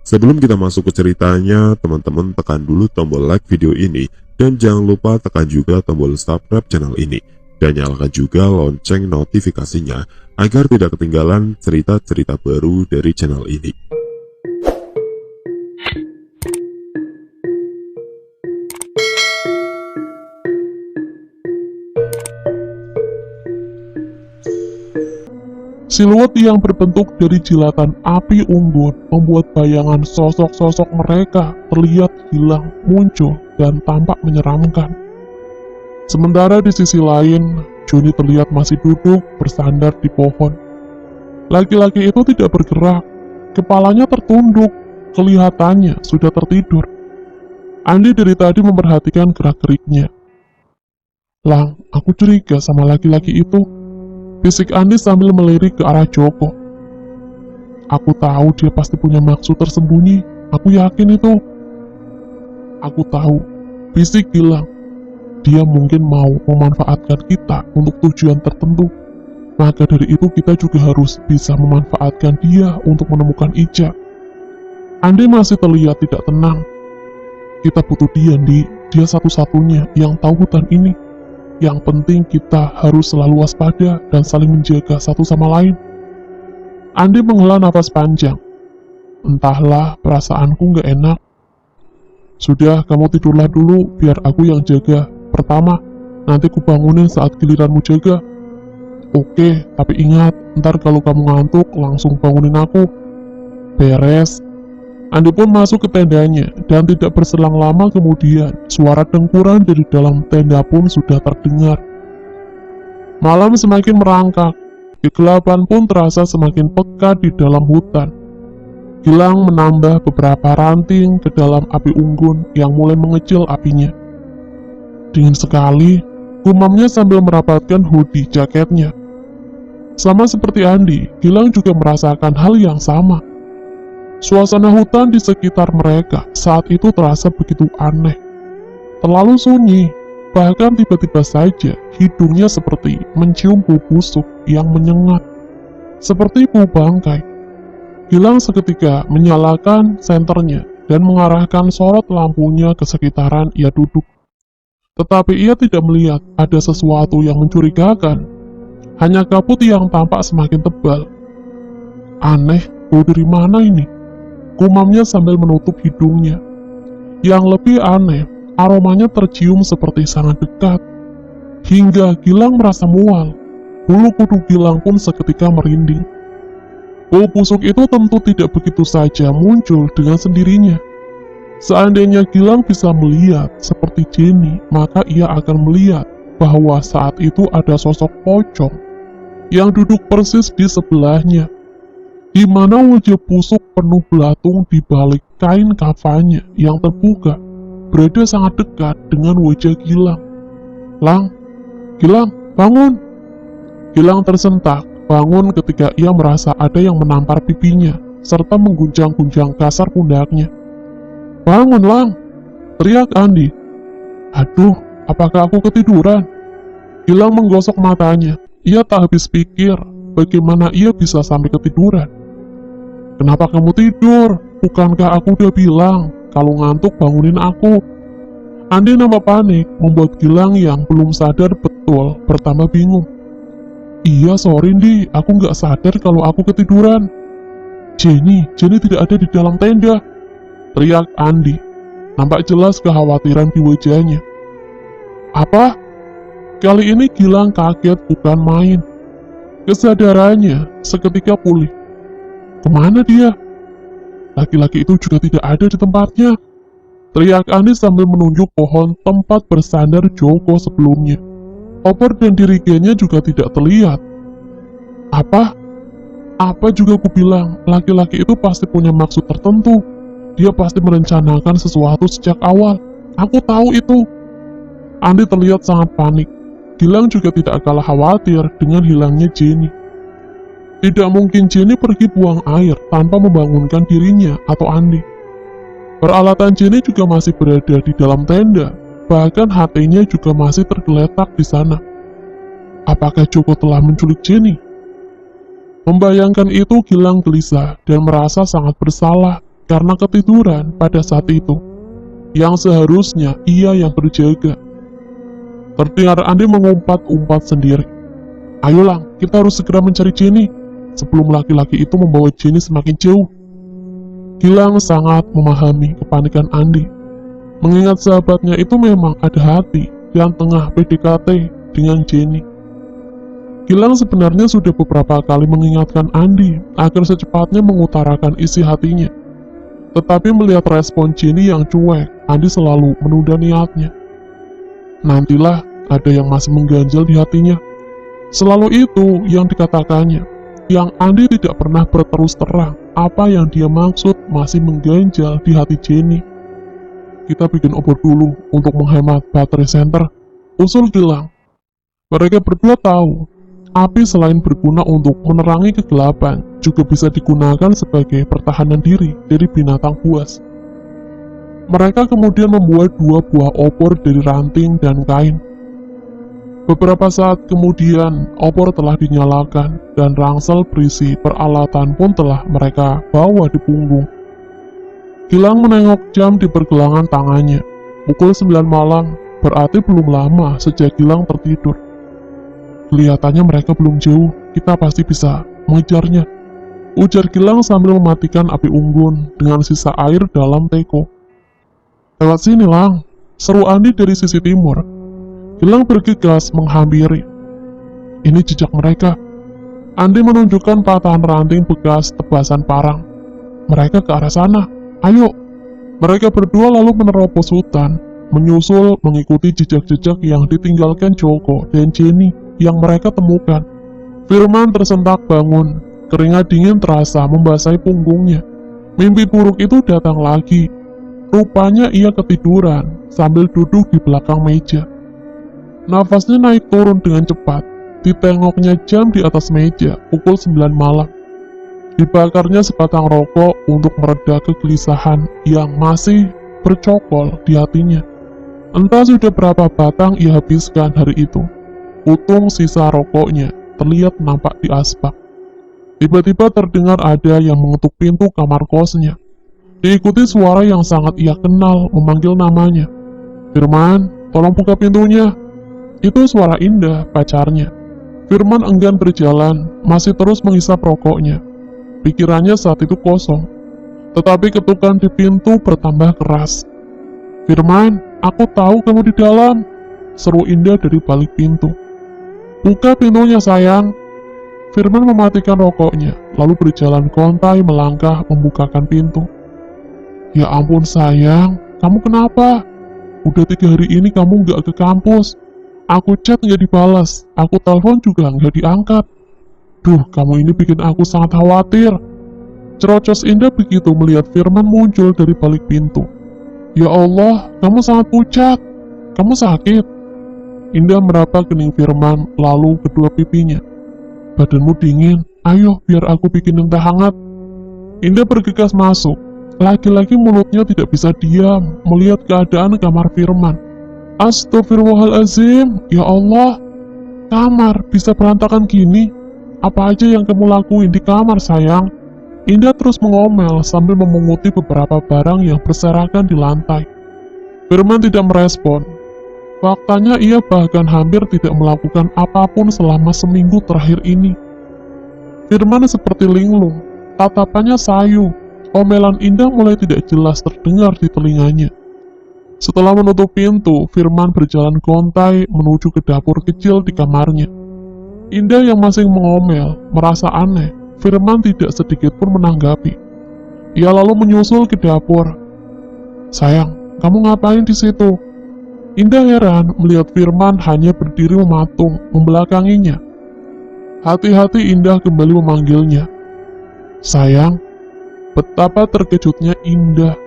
Sebelum kita masuk ke ceritanya, teman-teman tekan dulu tombol like video ini dan jangan lupa tekan juga tombol subscribe channel ini dan nyalakan juga lonceng notifikasinya agar tidak ketinggalan cerita-cerita baru dari channel ini. Siluet yang berbentuk dari jilatan api unggun membuat bayangan sosok-sosok mereka terlihat hilang, muncul, dan tampak menyeramkan. Sementara di sisi lain, Johnny terlihat masih duduk bersandar di pohon. Laki-laki itu tidak bergerak, kepalanya tertunduk, kelihatannya sudah tertidur. Andi dari tadi memperhatikan gerak-geriknya. "Lang, aku curiga sama laki-laki itu," bisik Andi sambil melirik ke arah Joko. "Aku tahu dia pasti punya maksud tersembunyi, aku yakin itu." "Aku tahu," bisik Gilang. "Dia mungkin mau memanfaatkan kita untuk tujuan tertentu. Maka dari itu kita juga harus bisa memanfaatkan dia untuk menemukan Ica." Andi masih terlihat tidak tenang. "Kita butuh dia, Andi. Dia satu-satunya yang tahu hutan ini. Yang penting kita harus selalu waspada dan saling menjaga satu sama lain." Andi menghela nafas panjang. "Entahlah, perasaanku gak enak." "Sudah, kamu tidurlah dulu, biar aku yang jaga. Pertama, nanti ku bangunin saat giliranmu jaga." "Oke, tapi ingat, ntar kalau kamu ngantuk, langsung bangunin aku." "Beres." Andi pun masuk ke tendanya, dan tidak berselang lama kemudian, suara dengkuran dari dalam tenda pun sudah terdengar. Malam semakin merangkak, kegelapan pun terasa semakin pekat di dalam hutan. Gilang menambah beberapa ranting ke dalam api unggun yang mulai mengecil apinya. Dingin sekali, gumamnya sambil merapatkan hoodie jaketnya. Sama seperti Andi, Gilang juga merasakan hal yang sama. Suasana hutan di sekitar mereka saat itu terasa begitu aneh. Terlalu sunyi, bahkan tiba-tiba saja hidungnya seperti mencium bau busuk yang menyengat, seperti bau bangkai. Gilang seketika menyalakan senternya dan mengarahkan sorot lampunya ke sekitaran ia duduk. Tetapi ia tidak melihat ada sesuatu yang mencurigakan, hanya kabut yang tampak semakin tebal. "Aneh, bau dari mana ini?" gumamnya sambil menutup hidungnya. Yang lebih aneh, aromanya tercium seperti sangat dekat. Hingga Gilang merasa mual. Bulu kuduk Gilang pun seketika merinding. Bau busuk itu tentu tidak begitu saja muncul dengan sendirinya. Seandainya Gilang bisa melihat seperti Jenny, maka ia akan melihat bahwa saat itu ada sosok pocong yang duduk persis di sebelahnya, di mana wajah busuk penuh belatung di balik kain kafannya yang terbuka berada sangat dekat dengan wajah Gilang. "Lang, Gilang, bangun!" Gilang tersentak bangun ketika ia merasa ada yang menampar pipinya serta mengguncang-guncang kasar pundaknya. "Bangun, Lang!" teriak Andi. "Aduh, apakah aku ketiduran?" Gilang menggosok matanya. Ia tak habis pikir bagaimana ia bisa sampai ketiduran. "Kenapa kamu tidur? Bukankah aku udah bilang, kalau ngantuk bangunin aku?" Andi nampak panik, membuat Gilang yang belum sadar betul bertambah bingung. "Iya, sorry Ndi, aku nggak sadar kalau aku ketiduran." Jenny tidak ada di dalam tenda," teriak Andi. Nampak jelas kekhawatiran di wajahnya. "Apa?" Kali ini Gilang kaget bukan main. Kesadarannya seketika pulih. "Kemana dia? Laki-laki itu juga tidak ada di tempatnya," teriak Andi sambil menunjuk pohon tempat bersandar Joko sebelumnya. Opor dan dirigennya juga tidak terlihat. Apa juga ku bilang, laki-laki itu pasti punya maksud tertentu. Dia pasti merencanakan sesuatu sejak awal. Aku tahu itu." Andi terlihat sangat panik. Gilang juga tidak kalah khawatir dengan hilangnya Jenny. Tidak mungkin Jenny pergi buang air tanpa membangunkan dirinya atau Andi. Peralatan Jenny juga masih berada di dalam tenda, bahkan HP-nya juga masih tergeletak di sana. Apakah Joko telah menculik Jenny? Membayangkan itu Gilang gelisah dan merasa sangat bersalah karena ketiduran pada saat itu, yang seharusnya ia yang berjaga. Terdengar Andi mengumpat-umpat sendiri. Ayo Lang, kita harus segera mencari Jenny, sebelum laki-laki itu membawa Jenny semakin jauh. Gilang sangat memahami kepanikan Andi, mengingat sahabatnya itu memang ada hati yang tengah PDKT dengan Jenny. Gilang sebenarnya sudah beberapa kali mengingatkan Andi agar secepatnya mengutarakan isi hatinya. Tetapi melihat respon Jenny yang cuek, Andi selalu menunda niatnya. Nantilah, ada yang masih mengganjal di hatinya. Selalu itu yang dikatakannya, yang Andi tidak pernah berterus terang apa yang dia maksud masih mengganjal di hati Jenny. Kita bikin obor dulu untuk menghemat baterai senter, usul Gilang. Mereka berdua tahu, api selain berguna untuk menerangi kegelapan, juga bisa digunakan sebagai pertahanan diri dari binatang buas. Mereka kemudian membuat 2 buah obor dari ranting dan kain. Beberapa saat kemudian, obor telah dinyalakan dan rangsel berisi peralatan pun telah mereka bawa di punggung. Gilang menengok jam di pergelangan tangannya. Pukul 9 malam, berarti belum lama sejak Gilang tertidur. Kelihatannya mereka belum jauh, kita pasti bisa mengejarnya, ujar Gilang sambil mematikan api unggun dengan sisa air dalam teko. Lewat sini Lang, seru Andi dari sisi timur. Gilang bergegas menghampiri. Ini jejak mereka. Andi menunjukkan patahan ranting bekas tebasan parang. Mereka ke arah sana. Ayo. Mereka berdua lalu menerobos hutan, menyusul mengikuti jejak-jejak yang ditinggalkan Joko dan Jenny yang mereka temukan. Firman tersentak bangun, keringat dingin terasa membasahi punggungnya. Mimpi buruk itu datang lagi. Rupanya ia ketiduran sambil duduk di belakang meja. Nafasnya naik turun dengan cepat. Ditengoknya jam di atas meja, pukul 9 malam. Dibakarnya sebatang rokok untuk mereda kegelisahan yang masih bercokol di hatinya. Entah sudah berapa batang ia habiskan hari itu. Utung sisa rokoknya terlihat nampak di asbak. Tiba-tiba terdengar ada yang mengetuk pintu kamar kosnya. Diikuti suara yang sangat ia kenal memanggil namanya. Firman, tolong buka pintunya. Itu suara Indah, pacarnya. Firman enggan berjalan, masih terus menghisap rokoknya. Pikirannya saat itu kosong. Tetapi ketukan di pintu bertambah keras. Firman, aku tahu kamu di dalam, seru Indah dari balik pintu. Buka pintunya sayang. Firman mematikan rokoknya, lalu berjalan kontai melangkah membukakan pintu. Ya ampun sayang, kamu kenapa? Udah 3 hari ini kamu nggak ke kampus. Aku chat nggak dibalas, aku telepon juga nggak diangkat. Duh, kamu ini bikin aku sangat khawatir. Cerocos Indah begitu melihat Firman muncul dari balik pintu. Ya Allah, kamu sangat pucat. Kamu sakit. Indah meraba kening Firman, lalu kedua pipinya. Badanmu dingin, ayo biar aku bikin yang teh hangat. Indah bergegas masuk. Lagi-lagi mulutnya tidak bisa diam melihat keadaan kamar Firman. Astagfirullahaladzim, ya Allah, kamar bisa berantakan gini. Apa aja yang kamu lakuin di kamar sayang? Indah terus mengomel sambil memunguti beberapa barang yang berserakan di lantai. Firman tidak merespon. Faktanya ia bahkan hampir tidak melakukan apapun selama seminggu terakhir ini. Firman seperti linglung, tatapannya sayu. Omelan Indah mulai tidak jelas terdengar di telinganya. Setelah menutup pintu, Firman berjalan kontai menuju ke dapur kecil di kamarnya. Indah yang masih mengomel, merasa aneh. Firman tidak sedikit pun menanggapi. Ia lalu menyusul ke dapur. Sayang, kamu ngapain di situ? Indah heran melihat Firman hanya berdiri mematung, membelakanginya. Hati-hati Indah kembali memanggilnya. Sayang, betapa terkejutnya Indah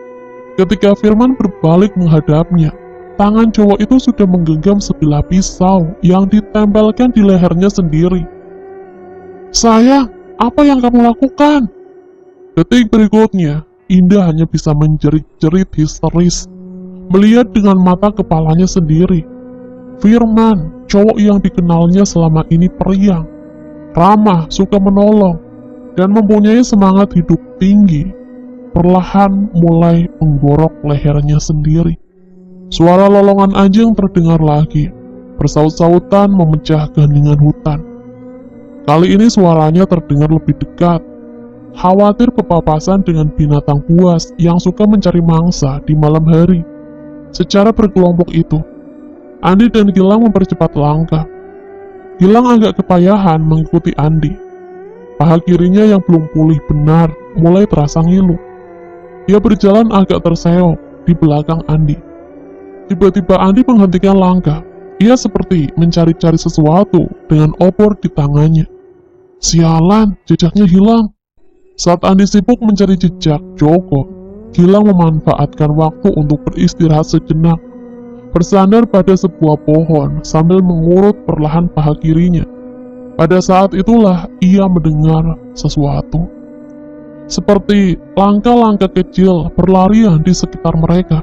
ketika Firman berbalik menghadapnya. Tangan cowok itu sudah menggenggam sebilah pisau yang ditempelkan di lehernya sendiri. Sayang, apa yang kamu lakukan? Detik berikutnya, Indah hanya bisa menjerit-jerit histeris, melihat dengan mata kepalanya sendiri. Firman, cowok yang dikenalnya selama ini periang, ramah, suka menolong, dan mempunyai semangat hidup tinggi, perlahan mulai menggorok lehernya sendiri. Suara lolongan anjing terdengar lagi, bersaut-sautan memecah keheningan hutan. Kali ini suaranya terdengar lebih dekat. Khawatir berpapasan dengan binatang buas yang suka mencari mangsa di malam hari. Secara berkelompok itu, Andi dan Gilang mempercepat langkah. Gilang agak kepayahan mengikuti Andi. Paha kirinya yang belum pulih benar mulai terasa ngilu. Ia berjalan agak terseok di belakang Andi. Tiba-tiba Andi menghentikan langkah. Ia seperti mencari-cari sesuatu dengan obor di tangannya. Sialan, jejaknya hilang. Saat Andi sibuk mencari jejak Joko, Gilang memanfaatkan waktu untuk beristirahat sejenak. Bersandar pada sebuah pohon sambil mengurut perlahan paha kirinya. Pada saat itulah ia mendengar sesuatu. Seperti langkah-langkah kecil berlarian di sekitar mereka.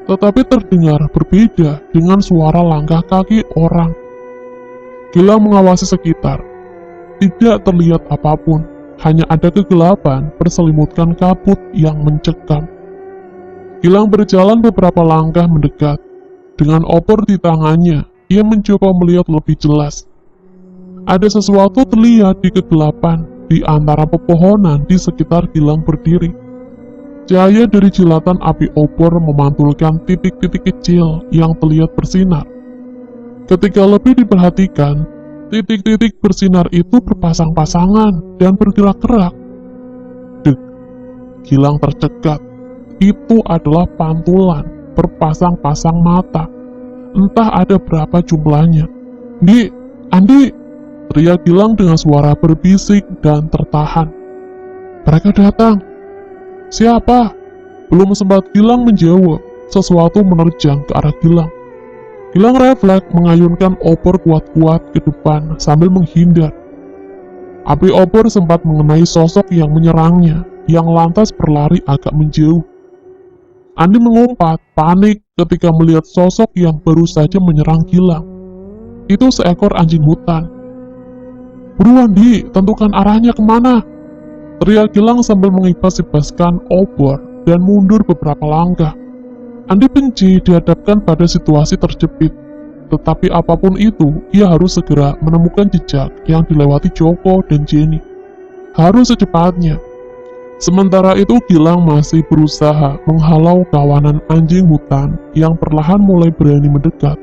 Tetapi terdengar berbeda dengan suara langkah kaki orang. Gilang mengawasi sekitar. Tidak terlihat apapun, hanya ada kegelapan berselimutkan kabut yang mencekam. Gilang berjalan beberapa langkah mendekat. Dengan obor di tangannya, ia mencoba melihat lebih jelas. Ada sesuatu terlihat di kegelapan di antara pepohonan di sekitar Gilang berdiri. Cahaya dari jilatan api obor memantulkan titik-titik kecil yang terlihat bersinar. Ketika lebih diperhatikan, titik-titik bersinar itu berpasang-pasangan dan bergerak-gerak. Dek, Gilang tercekat. Itu adalah pantulan berpasang-pasang mata. Entah ada berapa jumlahnya. Di, Andi, teriak Gilang dengan suara berbisik dan tertahan. Mereka datang. Siapa? Belum sempat Gilang menjawab, sesuatu menerjang ke arah Gilang. Gilang refleks mengayunkan obor kuat-kuat ke depan sambil menghindar. Api obor sempat mengenai sosok yang menyerangnya, yang lantas berlari agak menjauh. Andi mengumpat, panik ketika melihat sosok yang baru saja menyerang Gilang. Itu seekor anjing hutan. Buruan Di, tentukan arahnya kemana? Teriak Gilang sambil mengibas-ibaskan obor dan mundur beberapa langkah. Andi benci dihadapkan pada situasi terjepit. Tetapi apapun itu, ia harus segera menemukan jejak yang dilewati Joko dan Jenny. Harus secepatnya. Sementara itu Gilang masih berusaha menghalau kawanan anjing hutan yang perlahan mulai berani mendekat.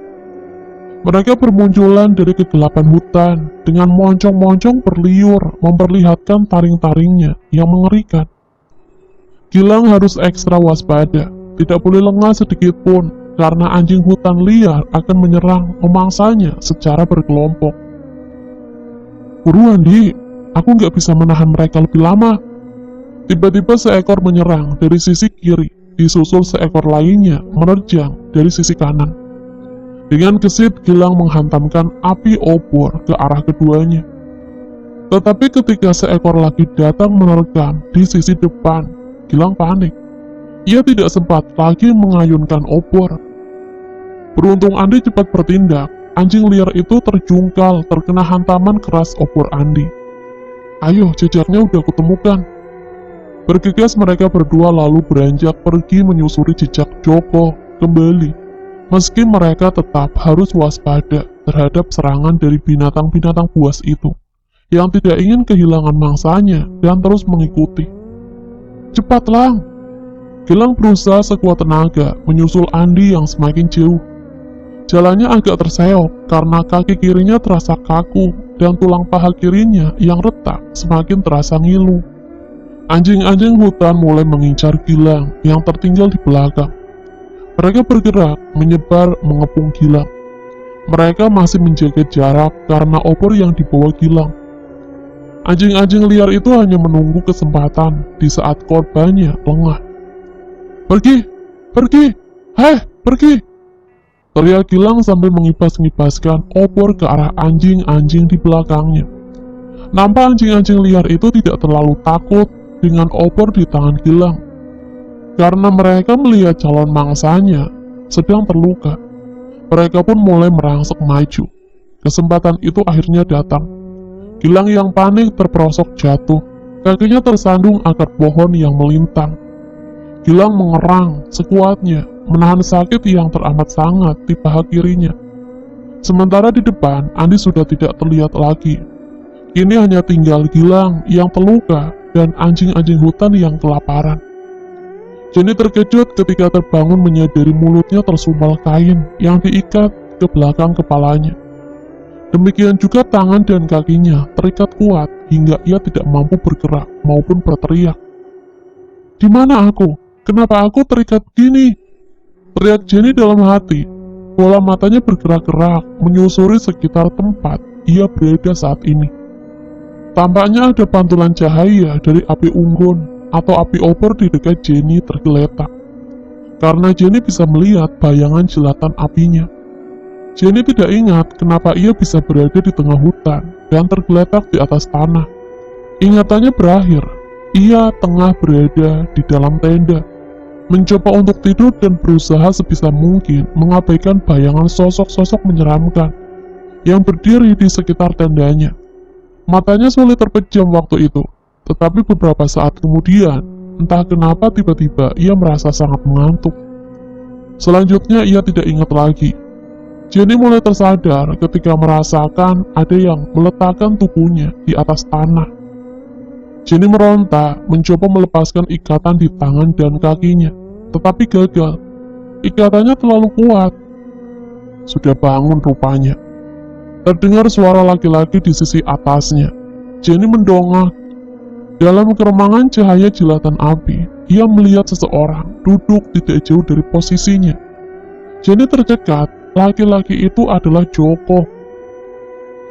Mereka bermunculan dari kegelapan hutan dengan moncong-moncong berliur memperlihatkan taring-taringnya yang mengerikan. Gilang harus ekstra waspada, tidak boleh lengah sedikit pun karena anjing hutan liar akan menyerang memangsanya secara berkelompok. Buruan Di, aku nggak bisa menahan mereka lebih lama. Tiba-tiba seekor menyerang dari sisi kiri, disusul seekor lainnya menerjang dari sisi kanan. Dengan gesit, Gilang menghantamkan api obor ke arah keduanya. Tetapi ketika seekor lagi datang menerkam di sisi depan, Gilang panik. Ia tidak sempat lagi mengayunkan obor. Beruntung Andi cepat bertindak, anjing liar itu terjungkal terkena hantaman keras obor Andi. Ayo, jejaknya udah kutemukan. Bergegas mereka berdua lalu beranjak pergi menyusuri jejak Joko kembali. Meski mereka tetap harus waspada terhadap serangan dari binatang-binatang buas itu, yang tidak ingin kehilangan mangsanya dan terus mengikuti. Cepatlah! Gilang berusaha sekuat tenaga menyusul Andi yang semakin jauh. Jalannya agak terseok karena kaki kirinya terasa kaku dan tulang paha kirinya yang retak semakin terasa ngilu. Anjing-anjing hutan mulai mengincar Gilang yang tertinggal di belakang. Mereka bergerak, menyebar, mengepung Gilang. Mereka masih menjaga jarak karena obor yang dibawa Gilang. Anjing-anjing liar itu hanya menunggu kesempatan di saat korbannya lengah. Pergi! Pergi! Hei! Pergi! Teriak Gilang sambil mengibas-ngibaskan obor ke arah anjing-anjing di belakangnya. Nampak anjing-anjing liar itu tidak terlalu takut dengan obor di tangan Gilang. Karena mereka melihat calon mangsanya sedang terluka. Mereka pun mulai merangsek maju. Kesempatan itu akhirnya datang. Gilang yang panik terperosok jatuh. Kakinya tersandung akar pohon yang melintang. Gilang mengerang sekuatnya, menahan sakit yang teramat sangat di paha kirinya. Sementara di depan, Andi sudah tidak terlihat lagi. Kini hanya tinggal Gilang yang terluka dan anjing-anjing hutan yang kelaparan. Jenny terkejut ketika terbangun menyadari mulutnya tersumpal kain yang diikat ke belakang kepalanya. Demikian juga tangan dan kakinya terikat kuat hingga ia tidak mampu bergerak maupun berteriak. "Di mana aku? Kenapa aku terikat gini?" teriak Jenny dalam hati. Bola matanya bergerak-gerak menyusuri sekitar tempat ia berada saat ini. Tampaknya ada pantulan cahaya dari api unggun atau api obor di dekat Jenny tergeletak. Karena Jenny bisa melihat bayangan jelatan apinya. Jenny tidak ingat kenapa ia bisa berada di tengah hutan dan tergeletak di atas tanah. Ingatannya berakhir, ia tengah berada di dalam tenda, mencoba untuk tidur dan berusaha sebisa mungkin mengabaikan bayangan sosok-sosok menyeramkan yang berdiri di sekitar tendanya. Matanya sulit terpejam waktu itu, tetapi beberapa saat kemudian, entah kenapa tiba-tiba ia merasa sangat mengantuk. Selanjutnya ia tidak ingat lagi. Jenny mulai tersadar ketika merasakan ada yang meletakkan tubuhnya di atas tanah. Jenny meronta, mencoba melepaskan ikatan di tangan dan kakinya, tetapi gagal. Ikatannya terlalu kuat. Sudah bangun rupanya. Terdengar suara laki-laki di sisi atasnya. Jenny mendongak. Dalam keremangan cahaya jilatan api, ia melihat seseorang duduk tidak jauh dari posisinya. Jenny tercekat, laki-laki itu adalah Joko.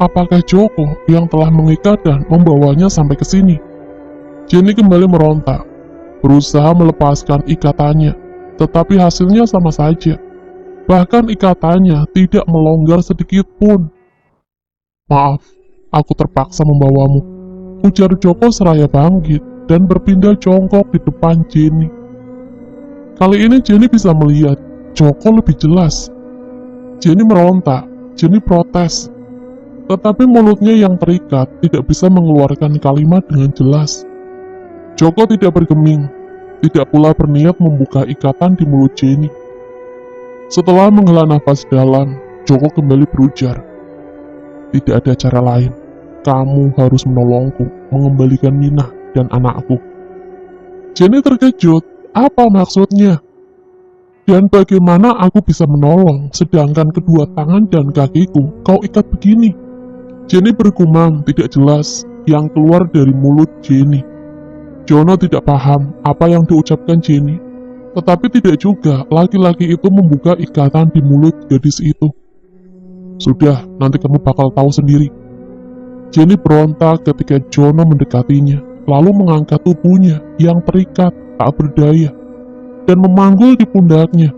Apakah Joko yang telah mengikat dan membawanya sampai ke sini? Jenny kembali meronta, berusaha melepaskan ikatannya, tetapi hasilnya sama saja. Bahkan ikatannya tidak melonggar sedikit pun. "Maaf, aku terpaksa membawamu," ujar Joko seraya bangkit dan berpindah jongkok di depan Jenny. Kali ini Jenny bisa melihat Joko lebih jelas. Jenny meronta, Jenny protes. Tetapi mulutnya yang terikat tidak bisa mengeluarkan kalimat dengan jelas. Joko tidak bergeming, tidak pula berniat membuka ikatan di mulut Jenny. Setelah menghela nafas dalam, Joko kembali berujar, "Tidak ada cara lain. Kamu harus menolongku, mengembalikan Minah dan anakku." Jenny terkejut, apa maksudnya? Dan bagaimana aku bisa menolong, sedangkan kedua tangan dan kakiku kau ikat begini? Jenny bergumam tidak jelas yang keluar dari mulut Jenny. Jono tidak paham apa yang diucapkan Jenny, tetapi tidak juga laki-laki itu membuka ikatan di mulut gadis itu. "Sudah, nanti kamu bakal tahu sendiri." Jenny berontak ketika Jono mendekatinya, lalu mengangkat tubuhnya yang terikat tak berdaya, dan memanggul di pundaknya.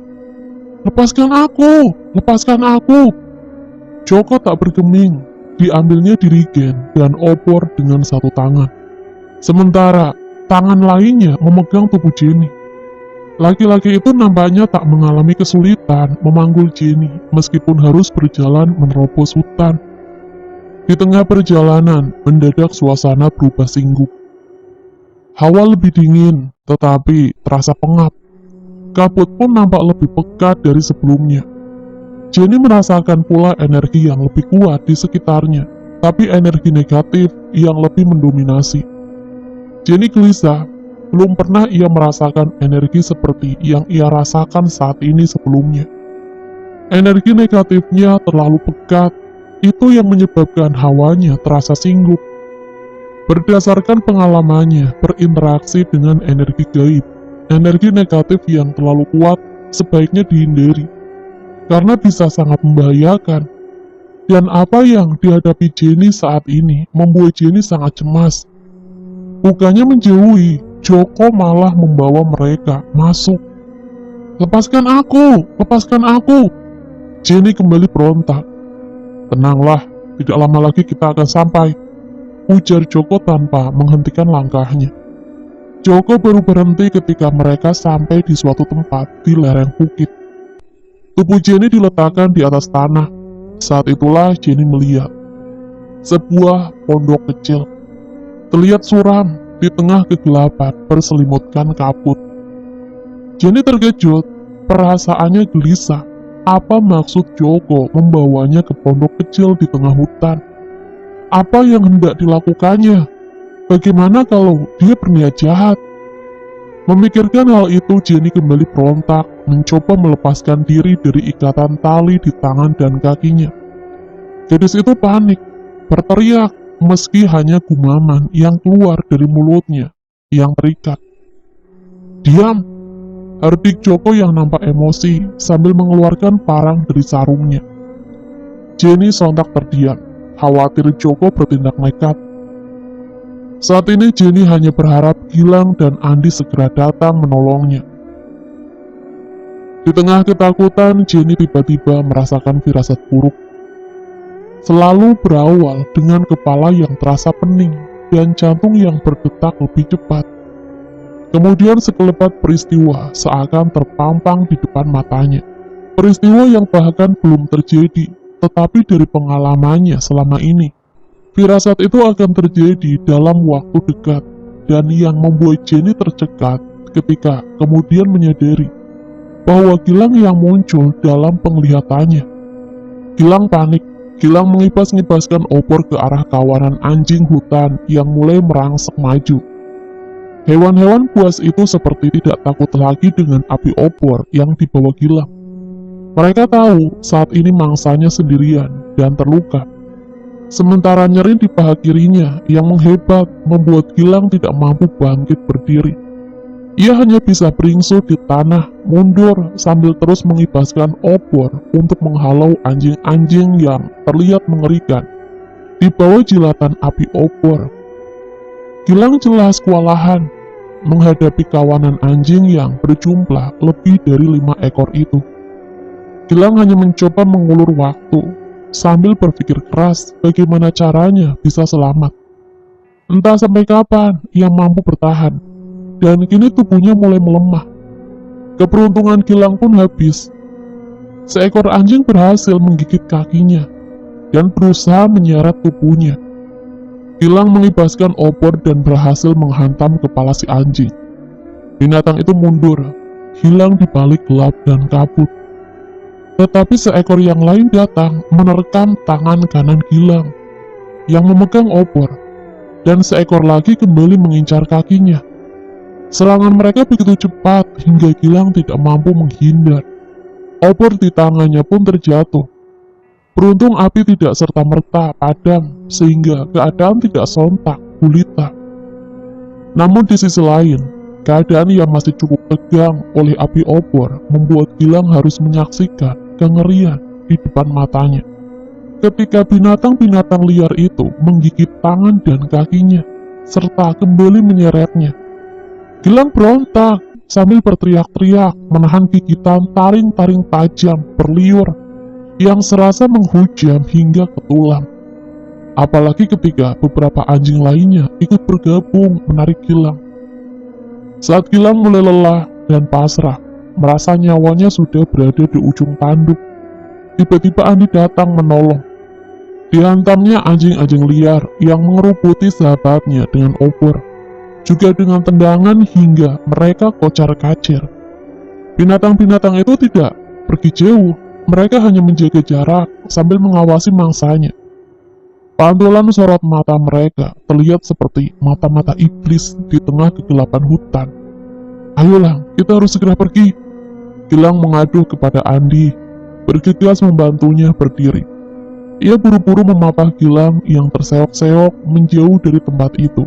"Lepaskan aku! Lepaskan aku!" Joko tak bergeming, diambilnya dirigen dan obor dengan satu tangan. Sementara, tangan lainnya memegang tubuh Jenny. Laki-laki itu nampaknya tak mengalami kesulitan memanggul Jenny meskipun harus berjalan menerobos hutan. Di tengah perjalanan, mendadak suasana berubah singgup. Hawa lebih dingin, tetapi terasa pengap. Kabut pun nampak lebih pekat dari sebelumnya. Jenny merasakan pula energi yang lebih kuat di sekitarnya, tapi energi negatif yang lebih mendominasi. Jenny gelisah. Belum pernah ia merasakan energi seperti yang ia rasakan saat ini sebelumnya. Energi negatifnya terlalu pekat, itu yang menyebabkan hawanya terasa singgup. Berdasarkan pengalamannya berinteraksi dengan energi gaib, energi negatif yang terlalu kuat sebaiknya dihindari, karena bisa sangat membahayakan. Dan apa yang dihadapi Jenny saat ini membuat Jenny sangat cemas. Bukannya menjauhi, Joko malah membawa mereka masuk. "Lepaskan aku! Lepaskan aku!" Jenny kembali berontak. "Tenanglah, tidak lama lagi kita akan sampai," ujar Joko tanpa menghentikan langkahnya. Joko baru berhenti ketika mereka sampai di suatu tempat di lereng bukit. Tubuh Jenny diletakkan di atas tanah. Saat itulah Jenny melihat sebuah pondok kecil. Terlihat suram, di tengah kegelapan berselimutkan kabut. Jenny terkejut, perasaannya gelisah. Apa maksud Joko membawanya ke pondok kecil di tengah hutan? Apa yang hendak dilakukannya? Bagaimana kalau dia berniat jahat? Memikirkan hal itu, Jenny kembali berontak, mencoba melepaskan diri dari ikatan tali di tangan dan kakinya. Gadis itu panik, berteriak, meski hanya gumaman yang keluar dari mulutnya yang terikat. "Diam!" herdik Joko yang nampak emosi sambil mengeluarkan parang dari sarungnya. Jenny sontak terdiam, khawatir Joko bertindak nekat. Saat ini Jenny hanya berharap Gilang dan Andi segera datang menolongnya. Di tengah ketakutan, Jenny tiba-tiba merasakan firasat buruk. Selalu berawal dengan kepala yang terasa pening dan jantung yang berdetak lebih cepat. Kemudian sekelebat peristiwa seakan terpampang di depan matanya. Peristiwa yang bahkan belum terjadi, tetapi dari pengalamannya selama ini, firasat itu akan terjadi dalam waktu dekat, dan yang membuat Jenny tercekat ketika kemudian menyadari bahwa Gilang yang muncul dalam penglihatannya. Gilang panik. Gilang mengibas-ngibaskan obor ke arah kawanan anjing hutan yang mulai merangsek maju. Hewan-hewan buas itu seperti tidak takut lagi dengan api obor yang dibawa Gilang. Mereka tahu saat ini mangsanya sendirian dan terluka. Sementara nyeri di paha kirinya yang menghebat membuat Gilang tidak mampu bangkit berdiri. Ia hanya bisa beringsut di tanah, mundur sambil terus mengibaskan obor untuk menghalau anjing-anjing yang terlihat mengerikan di bawah jilatan api obor. Gilang jelas kewalahan menghadapi kawanan anjing yang berjumlah lebih dari 5 ekor itu. Gilang hanya mencoba mengulur waktu sambil berpikir keras bagaimana caranya bisa selamat. Entah sampai kapan ia mampu bertahan, dan kini tubuhnya mulai melemah. Keberuntungan Gilang pun habis. Seekor anjing berhasil menggigit kakinya dan berusaha menyeret tubuhnya. Gilang mengibaskan obor dan berhasil menghantam kepala si anjing. Binatang itu mundur, hilang di balik gelap dan kabut. Tetapi seekor yang lain datang menerkam tangan kanan Gilang yang memegang obor, dan seekor lagi kembali mengincar kakinya. Serangan mereka begitu cepat hingga Gilang tidak mampu menghindar. Obor di tangannya pun terjatuh. Beruntung api tidak serta-merta padam sehingga keadaan tidak sontak gulita. Namun di sisi lain, keadaan yang masih cukup tegang oleh api obor membuat Gilang harus menyaksikan kengerian di depan matanya. Ketika binatang-binatang liar itu menggigit tangan dan kakinya, serta kembali menyeretnya, Gilang berontak sambil berteriak-teriak menahan gigitan taring-taring tajam berliur yang serasa menghujam hingga ke tulang. Apalagi ketika beberapa anjing lainnya ikut bergabung menarik Gilang. Saat Gilang mulai lelah dan pasrah, merasa nyawanya sudah berada di ujung tanduk, tiba-tiba Andi datang menolong. Dihantamnya anjing-anjing liar yang mengerubuti sahabatnya dengan obor, juga dengan tendangan hingga mereka kocar-kacir. Binatang-binatang itu tidak pergi jauh, mereka hanya menjaga jarak sambil mengawasi mangsanya. Pantulan sorot mata mereka terlihat seperti mata-mata iblis di tengah kegelapan hutan. "Ayolah, kita harus segera pergi." Gilang mengadu kepada Andi, bergegas membantunya berdiri. Ia buru-buru memapah Gilang yang terseok-seok menjauh dari tempat itu.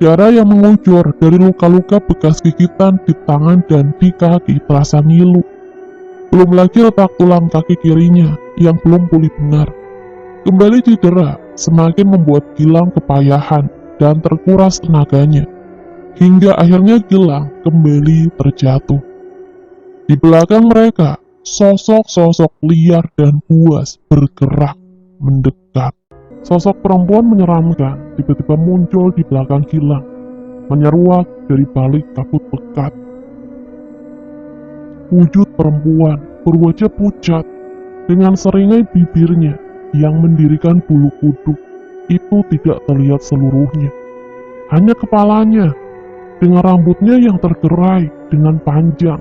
Darah yang mengucur dari luka-luka bekas gigitan di tangan dan di kaki terasa ngilu. Belum lagi retak tulang kaki kirinya yang belum pulih benar. Kembali cedera semakin membuat Gilang kepayahan dan terkuras tenaganya. Hingga akhirnya Gilang kembali terjatuh. Di belakang mereka, sosok-sosok liar dan buas bergerak mendekat. Sosok perempuan menyeramkan tiba-tiba muncul di belakang Gilang, menyeruak dari balik kabut pekat. Wujud perempuan berwajah pucat dengan seringai bibirnya yang mendirikan bulu kuduk itu tidak terlihat seluruhnya. hanya kepalanya, dengan rambutnya yang tergerai dengan panjang,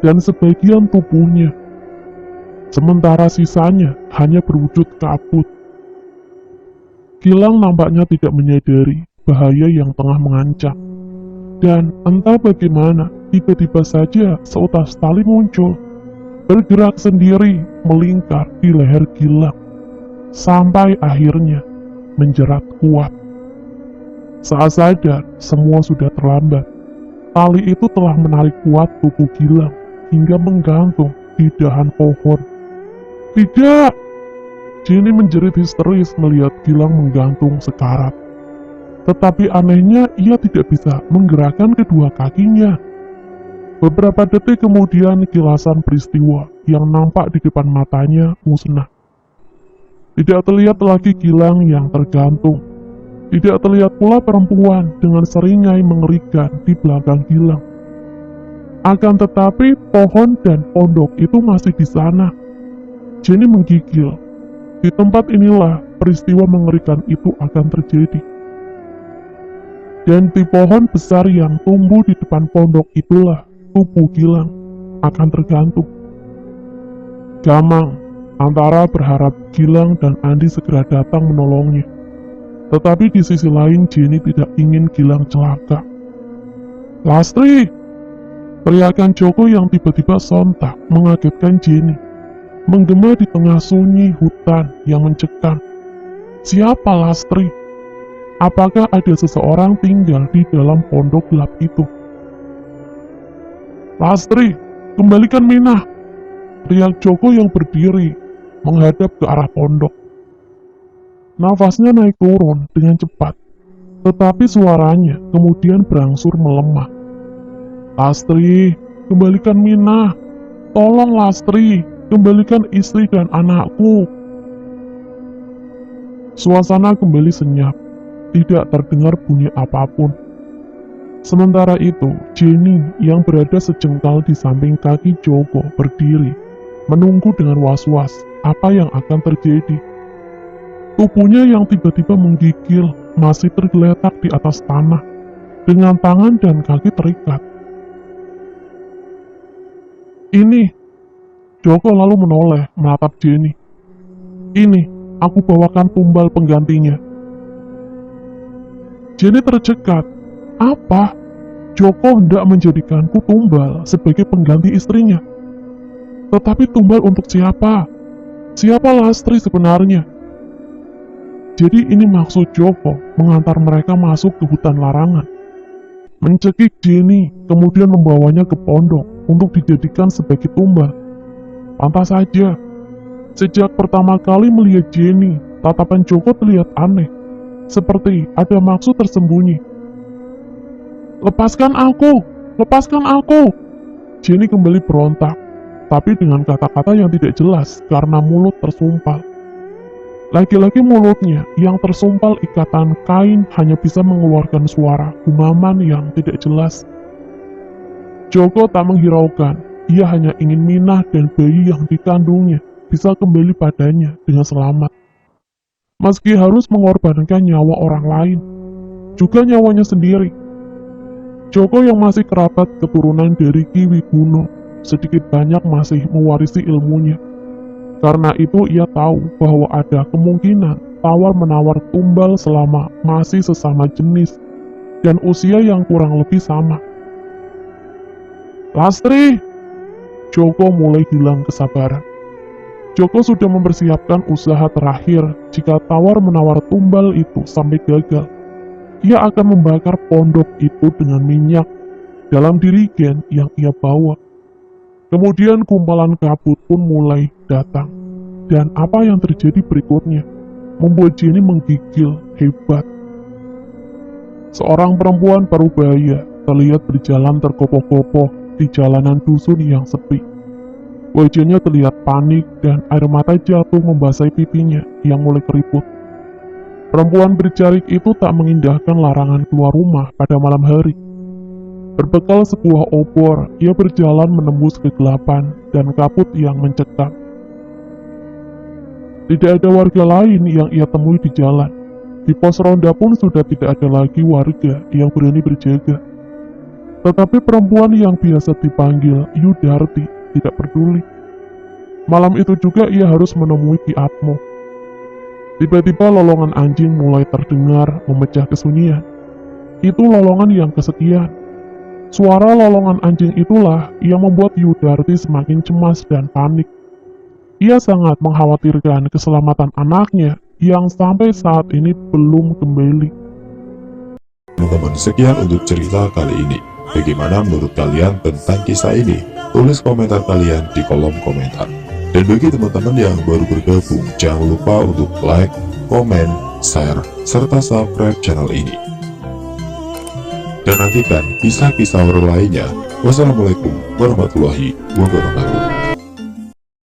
dan sebagian tubuhnya. Sementara sisanya hanya berwujud kabut. Gilang nampaknya tidak menyadari bahaya yang tengah mengancam. Dan entah bagaimana, tiba-tiba saja seutas tali muncul, bergerak sendiri melingkar di leher Gilang, sampai akhirnya menjerat kuat. Saat sadar, semua sudah terlambat. Tali itu telah menarik kuat tubuh Gilang hingga menggantung di dahan pohon. Tidak! Jenny menjerit histeris melihat Gilang menggantung sekarat. Tetapi anehnya ia tidak bisa menggerakkan kedua kakinya. Beberapa detik kemudian kilasan peristiwa yang nampak di depan matanya musnah. Tidak terlihat lagi Gilang yang tergantung. Tidak terlihat pula perempuan dengan seringai mengerikan di belakang Gilang. Akan tetapi pohon dan pondok itu masih di sana. Jenny menggigil. Di tempat inilah peristiwa mengerikan itu akan terjadi. Dan di pohon besar yang tumbuh di depan pondok itulah tubuh Gilang akan tergantung. Gamang antara berharap Gilang dan Andi segera datang menolongnya. Tetapi di sisi lain Jenny tidak ingin Gilang celaka. "Lastri!" Teriakan Joko yang tiba-tiba sontak mengagetkan Jenny. Menggema di tengah sunyi hutan yang mencekam. Siapa Lastri? Apakah ada seseorang tinggal di dalam pondok gelap itu? "Lastri, kembalikan Minah!" Teriak Joko yang berdiri menghadap ke arah pondok. Nafasnya naik turun dengan cepat, tetapi suaranya kemudian berangsur melemah. "Lastri, kembalikan Minah! Tolong Lastri, kembalikan istri dan anakku!" Suasana kembali senyap, tidak terdengar bunyi apapun. Sementara itu, Jenny yang berada sejengkal di samping kaki Joko berdiri, menunggu dengan was-was apa yang akan terjadi. Tubuhnya yang tiba-tiba menggigil masih tergeletak di atas tanah, dengan tangan dan kaki terikat. "Ini," Joko lalu menoleh menatap Jenny. "Ini, aku bawakan tumbal penggantinya." Jenny tercekat. Apa? Joko hendak menjadikanku tumbal sebagai pengganti istrinya. Tetapi tumbal untuk siapa? Siapa Lastri sebenarnya? Jadi ini maksud Joko mengantar mereka masuk ke hutan larangan, mencekik Jenny, kemudian membawanya ke pondok untuk dijadikan sebagai tumbal. Pantas saja. Sejak pertama kali melihat Jenny, tatapan Joko terlihat aneh, seperti ada maksud tersembunyi. "Lepaskan aku! Lepaskan aku!" Jenny kembali berontak, tapi dengan kata-kata yang tidak jelas karena mulut tersumpal. Lagi-lagi mulutnya yang tersumpal ikatan kain hanya bisa mengeluarkan suara gumaman yang tidak jelas. Joko tak menghiraukan, ia hanya ingin Minah dan bayi yang dikandungnya bisa kembali padanya dengan selamat. Meski harus mengorbankan nyawa orang lain, juga nyawanya sendiri. Joko yang masih kerabat keturunan dari Ki Wiguno, sedikit banyak masih mewarisi ilmunya. Karena itu ia tahu bahwa ada kemungkinan tawar-menawar tumbal selama masih sesama jenis dan usia yang kurang lebih sama. "Lastri!" Joko mulai hilang kesabaran. Joko sudah mempersiapkan usaha terakhir jika tawar-menawar tumbal itu sampai gagal. Ia akan membakar pondok itu dengan minyak dalam dirigen yang ia bawa. Kemudian gumpalan kabut pun mulai datang. Dan apa yang terjadi berikutnya membuat Jenny menggigil hebat. Seorang perempuan parubaya terlihat berjalan terkopoh-kopoh di jalanan dusun yang sepi. Wajahnya terlihat panik dan air mata jatuh membasahi pipinya yang mulai keriput. Perempuan berjarik itu tak mengindahkan larangan keluar rumah pada malam hari. Berbekal sebuah obor, ia berjalan menembus kegelapan dan kabut yang mencekam. Tidak ada warga lain yang ia temui di jalan. Di pos ronda pun sudah tidak ada lagi warga yang berani berjaga. Tetapi perempuan yang biasa dipanggil Yudarti tidak peduli. Malam itu juga ia harus menemui Ki Atmo. Tiba-tiba lolongan anjing mulai terdengar memecah kesunyian. Itu lolongan yang kesekian. Suara lolongan anjing itulah yang membuat Yudarti semakin cemas dan panik. Ia sangat mengkhawatirkan keselamatan anaknya yang sampai saat ini belum kembali. Teman-teman, sekian untuk cerita kali ini. Bagaimana menurut kalian tentang kisah ini? Tulis komentar kalian di kolom komentar. Dan bagi teman-teman yang baru bergabung, jangan lupa untuk like, komen, share, serta subscribe channel ini. Dan nantikan kisah-kisah horor lainnya. Wassalamualaikum warahmatullahi wabarakatuh.